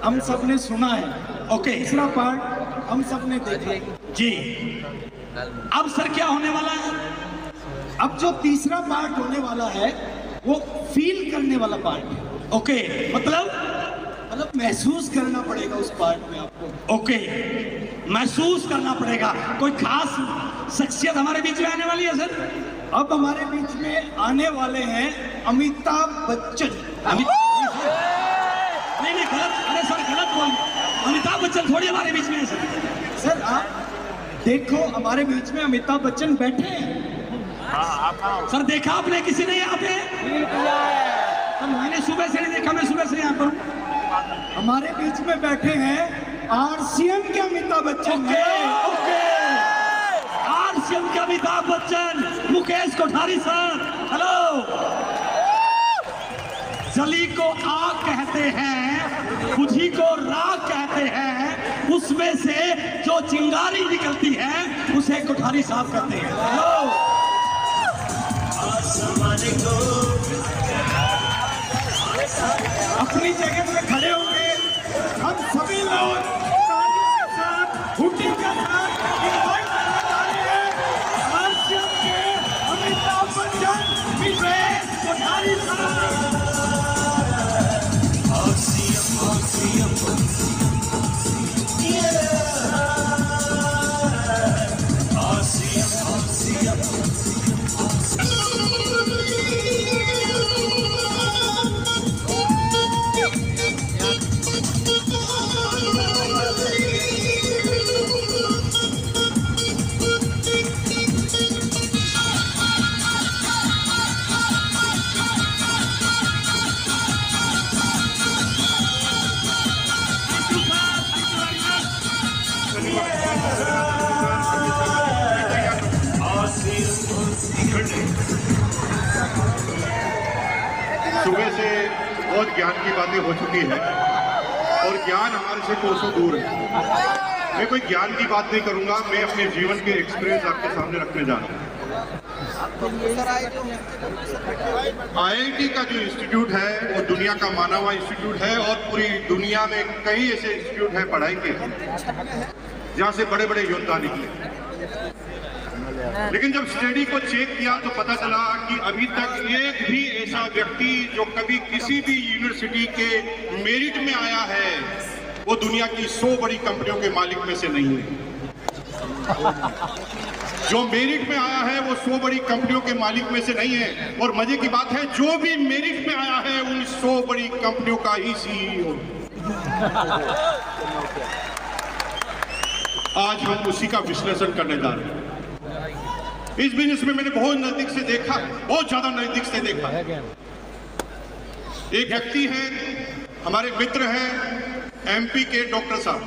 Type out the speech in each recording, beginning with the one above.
हम सब ने सुना है। ओके, तीसरा पार्ट हम सब ने देखा जी। अब सर क्या होने वाला है? अब जो तीसरा पार्ट होने वाला है वो फील करने वाला पार्ट है। ओके, मतलब महसूस करना पड़ेगा उस पार्ट में आपको। ओके, महसूस करना पड़ेगा। कोई खास शख्सियत हमारे बीच में आने वाली है सर? अब हमारे बीच में आने वाले हैं अमिताभ बच्चन। नहीं गलत, अरे सर गलत बोल, अमिताभ बच्चन थोड़ी हमारे बीच में है सर। सर आप देखो, हमारे बीच में अमिताभ बच्चन बैठे हैं। सर देखा आपने किसी ने यहाँ पे? तो मैंने सुबह से नहीं देखा, मैं सुबह से यहाँ पर हूँ। हमारे बीच में बैठे हैं आरसीएम के अमिताभ बच्चन। ओके, आरसीएम के अमिताभ बच्चन, मुकेश कोठारी सर, हेलो। जली को आग कहते हैं, बुझी को राख कहते हैं, उसमें से जो चिंगारी निकलती है उसे कोठारी साहब कहते हैं। हेलो, अपनी जगह से खड़े होंगे हम सभी लोग तालियों के साथ, हुटिंग के साथ इनवाइट करना चाह रहे हैं आरसीएम के अमिताभ बच्चन, मुकेश कोठारी साहब। सुबह से बहुत ज्ञान की बातें हो चुकी है और ज्ञान हमारे से कोसों दूर है। मैं कोई ज्ञान की बात नहीं करूंगा, मैं अपने जीवन के एक्सपीरियंस आपके सामने रखने जा रहा हूँ। आईआईटी का जो इंस्टीट्यूट है वो दुनिया का माना हुआ इंस्टीट्यूट है और पूरी दुनिया में कई ऐसे इंस्टीट्यूट है पढ़ाई के जहाँ से बड़े बड़े योद्धा निकले। लेकिन जब स्टडी को चेक किया तो पता चला कि अभी तक एक भी ऐसा व्यक्ति जो कभी किसी भी यूनिवर्सिटी के मेरिट में आया है वो दुनिया की 100 बड़ी कंपनियों के मालिक में से नहीं है। जो मेरिट में आया है वो 100 बड़ी कंपनियों के मालिक में से नहीं है। और मजे की बात है, जो भी मेरिट में आया है उन 100 बड़ी कंपनियों का ही सीईओ। आज हम उसी का विश्लेषण करने जा रहे हैं। इस बिजनेस में मैंने बहुत नजदीक से देखा, बहुत ज्यादा नजदीक से देखा। एक व्यक्ति हैं, हमारे मित्र हैं एमपी के डॉक्टर साहब,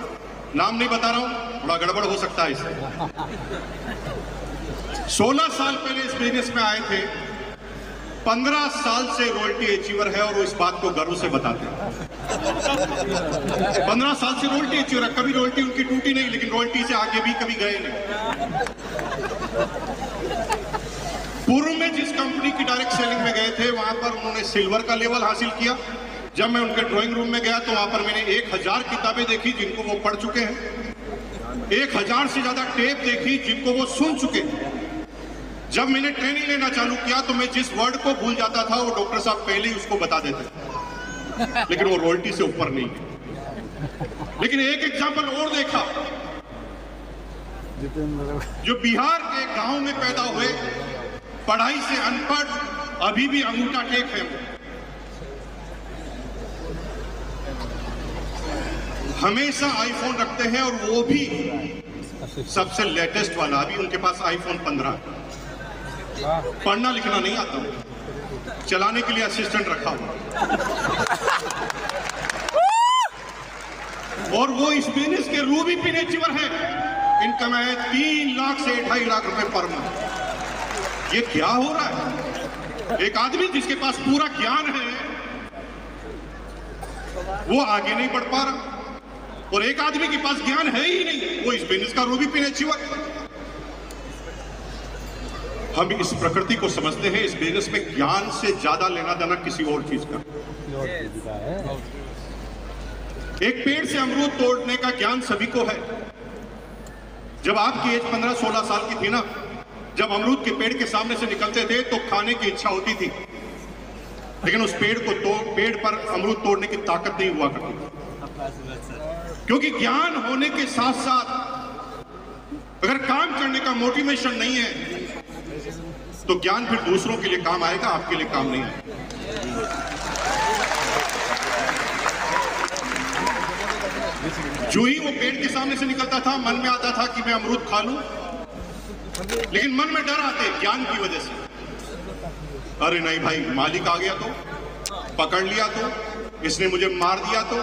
नाम नहीं बता रहा हूं, थोड़ा गड़बड़ हो सकता है इससे। 16 साल पहले इस बिजनेस में आए थे, 15 साल से रॉयल्टी अचीवर है और वो इस बात को गर्व से बताते हैं। 15 साल से रॉयल्टी अचीवर है, कभी रॉयल्टी उनकी टूटी नहीं, लेकिन रॉयल्टी से आगे भी कभी गए नहीं। पूर्व में जिस कंपनी की डायरेक्ट सेलिंग में गए थे वहां पर उन्होंने सिल्वर का लेवल हासिल किया। जब मैं उनके ड्राइंग रूम में गया तो वहां पर मैंने 1000 किताबें देखी जिनको वो पढ़ चुके हैं, 1000 से ज्यादा टेप देखी जिनको वो सुन चुके हैं। जब मैंने ट्रेनिंग लेना चालू किया तो मैं जिस वर्ड को भूल जाता था वो डॉक्टर साहब पहले ही उसको बता देते, लेकिन वो रॉयल्टी से ऊपर नहीं है। लेकिन एक एग्जाम्पल और देखा, जो बिहार के गांव में पैदा हुए, पढ़ाई से अनपढ़, अभी भी अंगूठा टेक है, हमेशा आईफोन रखते हैं और वो भी सबसे लेटेस्ट वाला। अभी उनके पास आईफोन 15 है। पढ़ना लिखना नहीं आता, चलाने के लिए असिस्टेंट रखा हुआ, और वो इस बिजनेस के रूबी पिन अचीवर है। इनकम है 3 लाख से 2.5 लाख रुपए पर मंथ। ये क्या हो रहा है? एक आदमी जिसके पास पूरा ज्ञान है वो आगे नहीं बढ़ पा रहा, और एक आदमी के पास ज्ञान है ही नहीं, वो इस बिजनेस का रूबी पिन अचीवर। हम इस प्रकृति को समझते हैं, इस बिजनेस में ज्ञान से ज्यादा लेना देना किसी और चीज का। एक पेड़ से अमरूद तोड़ने का ज्ञान सभी को है। जब आपकी एज 15-16 साल की थी ना, जब अमरूद के पेड़ के सामने से निकलते थे तो खाने की इच्छा होती थी, लेकिन उस पेड़ पर अमरूद तोड़ने की ताकत नहीं हुआ करती, क्योंकि ज्ञान होने के साथ साथ अगर काम करने का मोटिवेशन नहीं है तो ज्ञान फिर दूसरों के लिए काम आएगा, आपके लिए काम नहीं आएगा। जो ही वो पेड़ के सामने से निकलता था, मन में आता था कि मैं अमरूद खा लूं, लेकिन मन में डर आते ज्ञान की वजह से। अरे नहीं भाई, मालिक आ गया तो, पकड़ लिया तो, इसने मुझे मार दिया तो,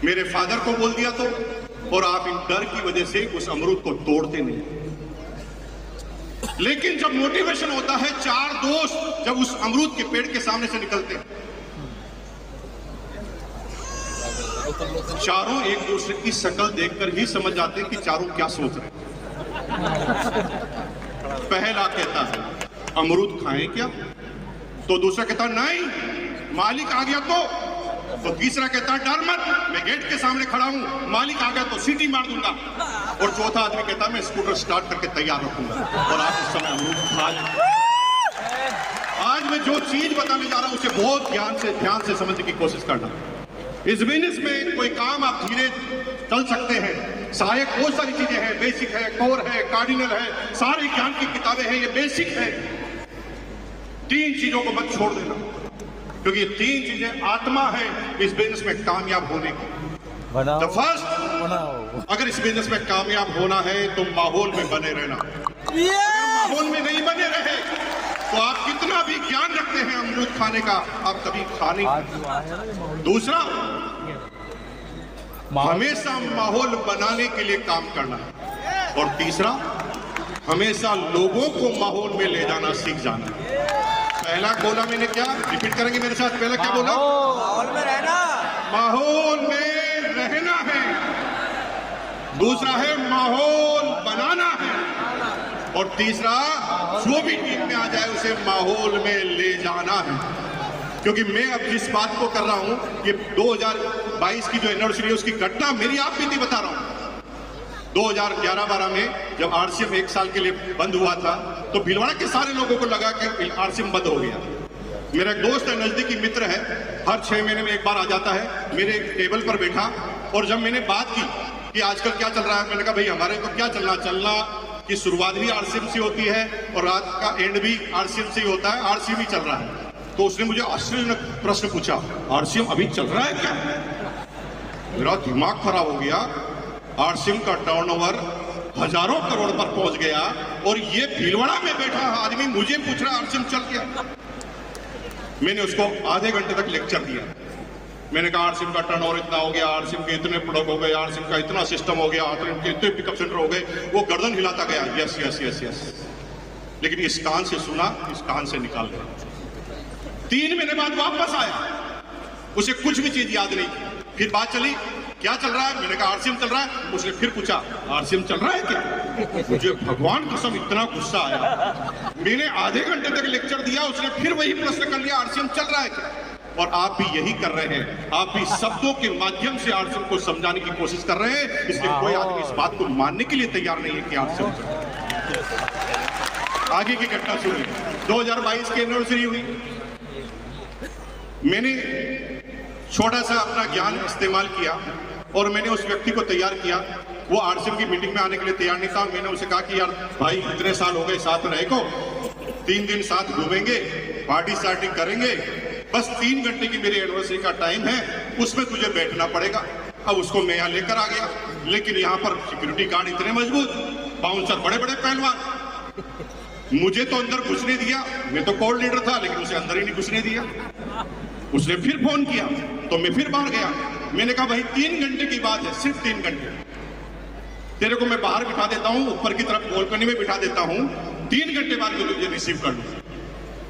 मेरे फादर को बोल दिया तो, और आप इन डर की वजह से उस अमरूद को तोड़ते नहीं। लेकिन जब मोटिवेशन होता है, चार दोस्त जब उस अमरूद के पेड़ के सामने से निकलते हैं, चारों एक दूसरे की शक्ल देखकर ही समझ जाते हैं कि चारों क्या सोच रहे हैं। पहला कहता है अमरूद खाएं क्या, तो दूसरा कहता नहीं मालिक आ गया तो तीसरा कहता डर मत, मैं गेट के सामने खड़ा हूं, मालिक आ गया तो सीटी मार दूंगा, और चौथा आदमी कहता मैं स्कूटर स्टार्ट करके तैयार रखूंगा। और आप उस समय अमरूद खा लें। आज मैं जो चीज बताने जा रहा हूं उसे बहुत ध्यान से समझने की कोशिश करना। इस बिजनेस में कोई काम आप धीरे चल सकते हैं, सहायक बहुत सारी चीजें हैं, बेसिक है, कोर है, कार्डिनल है, सारी ज्ञान की किताबें हैं, ये बेसिक है। तीन चीजों को मत छोड़ देना, क्योंकि ये तीन चीजें आत्मा है इस बिजनेस में कामयाब होने की। तो फर्स्ट, अगर इस बिजनेस में कामयाब होना है तो माहौल में बने रहना। माहौल में नहीं बने रहे तो आप कितना भी ज्ञान रखते हैं अमरूद खाने का, आप कभी खा नहीं। दूसरा, हमेशा माहौल बनाने के लिए काम करना है। और तीसरा, हमेशा लोगों को माहौल में ले जाना सीख जाना है। पहला बोला मैंने क्या, रिपीट करेंगे मेरे साथ, पहला क्या बोला? माहौल में रहना, माहौल में रहना है। दूसरा है माहौल बनाना है, और तीसरा जो भी टीम में आ जाए उसे माहौल में ले जाना है। क्योंकि मैं अब जिस बात को कर रहा हूं, ये 2022 की जो एनिवर्सरी है उसकी घटना मेरी आप बीती बता रहा हूं। 2011-12 में जब आरसीएम 1 साल के लिए बंद हुआ था तो भीलवाड़ा के सारे लोगों को लगा कि आरसीएम बंद हो गया। मेरा एक दोस्त है, नजदीकी मित्र है, हर 6 महीने में एक बार आ जाता है, मेरे टेबल पर बैठा, और जब मैंने बात की कि आजकल क्या चल रहा है, मैंने कहा भाई हमारे तो क्या चलना की शुरुआत भी आरसीएम से होती है और रात का एंड भी आरसीएम से ही होता है, आरसीएम ही चल रहा है। तो उसने मुझे आश्चर्यजनक प्रश्न पूछा, आरसीएम अभी चल रहा है क्या? मेरा दिमाग खराब हो गया। आरसीएम का टर्नओवर हजारों करोड़ पर पहुंच गया और ये भीलवाड़ा में बैठा आदमी मुझे पूछ रहा आरसीएम चल क्या? मैंने उसको आधे घंटे तक लेक्चर दिया। मैंने कहा आरसीएम का टर्नओवर इतना हो गया, आरसीएम के इतने प्रोडक्ट हो गए, आरसीएम का इतना सिस्टम हो गया, आरसीएम के इतने पिकअप सेंटर हो गए। वो गर्दन हिलाता गया, यस यस यस यस, लेकिन इस कान से सुना, इस कान से निकाल दिया। 3 महीने बाद वापस आया, उसे कुछ भी चीज याद नहीं। फिर बात चली, क्या चल रहा है? मैंने कहा आरसीएम चल रहा है। उसने फिर पूछा आरसीएम चल रहा है क्या? मुझे भगवान कसम इतना गुस्सा आया। मैंने आधे घंटे तक लेक्चर दिया, उसने फिर वही प्रश्न कर लिया, आरसीएम चल रहा है क्या? और आप भी यही कर रहे हैं, आप भी शब्दों के माध्यम से आरसीएम को समझाने की कोशिश कर रहे हैं, इसलिए कोई आदमी इस बात को मानने के लिए तैयार नहीं है कि आरसीएम चल रहा है। आगे की घटना सुनिए। 2022 की एनिवर्सरी हुई, मैंने छोटा सा अपना ज्ञान इस्तेमाल किया और मैंने उस व्यक्ति को तैयार किया। वो आरसीएम की मीटिंग में आने के लिए तैयार नहीं था। मैंने उसे कहा कि यार भाई इतने साल हो गए साथ रहे को, 3 दिन साथ घूमेंगे, पार्टी सार्टी करेंगे, बस 3 घंटे की मेरी एनिवर्सरी का टाइम है, उसमें तुझे बैठना पड़ेगा। अब उसको मैं यहाँ लेकर आ गया, लेकिन यहाँ पर सिक्योरिटी गार्ड इतने मजबूत, बाउंसर बड़े बड़े पहलवान, मुझे तो अंदर घुसने दिया। मैं तो कोर लीडर था, लेकिन उसे अंदर ही नहीं घुसने दिया। उसने फिर फोन किया तो मैं फिर बाहर गया। मैंने कहा भाई 3 घंटे की बात है, सिर्फ 3 घंटे, तेरे को मैं बाहर बिठा देता हूं, ऊपर की तरफ बालकनी में बिठा देता हूं, 3 घंटे बाद मैं तुझे रिसीव कर लूंगा।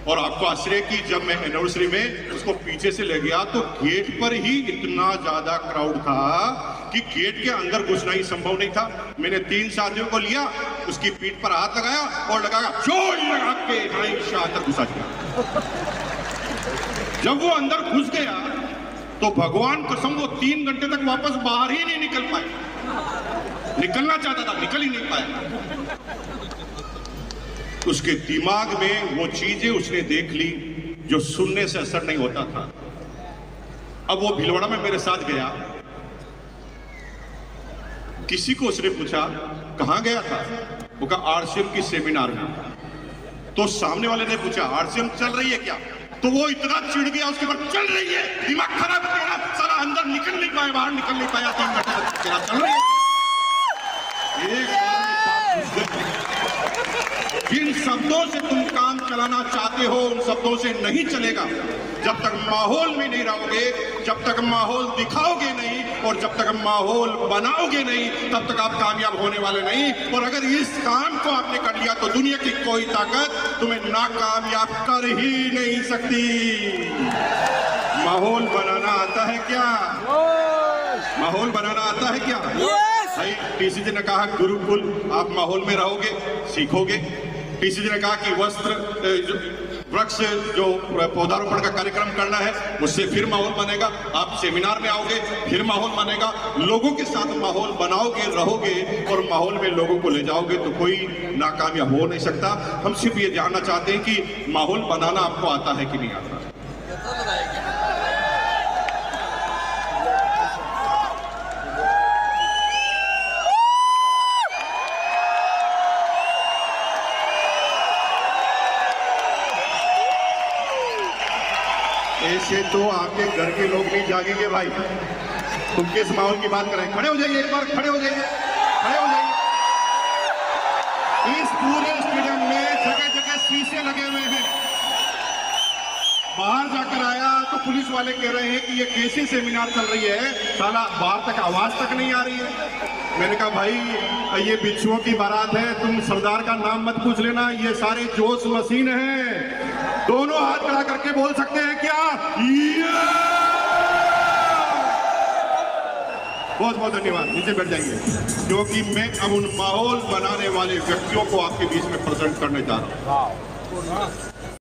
और आपको आश्चर्य की, जब मैं एनिवर्सरी में उसको पीछे से ले गया तो गेट पर ही इतना ज्यादा क्राउड था कि गेट के अंदर घुसना ही संभव नहीं था। मैंने 3 साथियों को लिया, उसकी पीठ पर हाथ लगाया और लगाया जोर लगा के अंदर घुसा दिया। जब वो अंदर घुस गया तो भगवान कसम वो 3 घंटे तक वापस बाहर ही नहीं निकल पाए। निकलना चाहता था, निकल ही नहीं पाया। उसके दिमाग में वो चीजें उसने देख ली जो सुनने से असर नहीं होता था। अब वो भीलवाड़ा में मेरे साथ गया, किसी को उसने पूछा कहां गया था, वो कहा आरसीएम की सेमिनार में। तो सामने वाले ने पूछा आरसीएम चल रही है क्या, तो वो इतना चिढ़ गया उसके बाद चल रही है, दिमाग खराब हो गया, सारा अंदर निकल नहीं पाया, बाहर निकल नहीं पाया, 3 घंटे चल रही है। जिन शब्दों से तुम काम चलाना चाहते हो उन शब्दों से नहीं चलेगा। जब तक माहौल में नहीं रहोगे, जब तक माहौल दिखाओगे नहीं और जब तक माहौल बनाओगे नहीं, तब तक आप कामयाब होने वाले नहीं। और अगर इस काम को आपने कर लिया तो दुनिया की कोई ताकत तुम्हें नाकामयाब कर ही नहीं सकती। माहौल बनाना आता है क्या? माहौल बनाना आता है क्या? भाई टीसी जी ने कहा गुरुकुल, आप माहौल में रहोगे, सीखोगे। टीसी जी ने कहा कि वृक्ष जो पौधारोपण का कार्यक्रम करना है उससे फिर माहौल बनेगा। आप सेमिनार में आओगे, फिर माहौल बनेगा। लोगों के साथ माहौल बनाओगे, रहोगे और माहौल में लोगों को ले जाओगे तो कोई नाकामयाब हो नहीं सकता। हम सिर्फ ये जानना चाहते हैं कि माहौल बनाना आपको आता है कि नहीं आता। ऐसे तो आपके घर के लोग नहीं जागेंगे भाई। तुम किस माहौल की बात कर रहे हैं? खड़े हो जाइए, एक बार खड़े हो जाइए, खड़े हो जाइए। इस पूरे स्टेडियम में जगह जगह शीशे लगे हुए हैं। बाहर जाकर आया तो पुलिस वाले कह रहे हैं कि ये कैसी सेमिनार चल रही है, साला बाहर तक आवाज तक नहीं आ रही है। मैंने कहा भाई ये बिच्छुओं की बारात है, तुम सरदार का नाम मत पूछ लेना, ये सारे जोश मशीन हैं। दोनों हाथ खड़ा करके बोल सकते हैं क्या? बहुत बहुत धन्यवाद, नीचे बैठ जाइए, क्योंकि मैं अब उन माहौल बनाने वाले व्यक्तियों को आपके बीच में प्रेजेंट करने जा रहा हूं।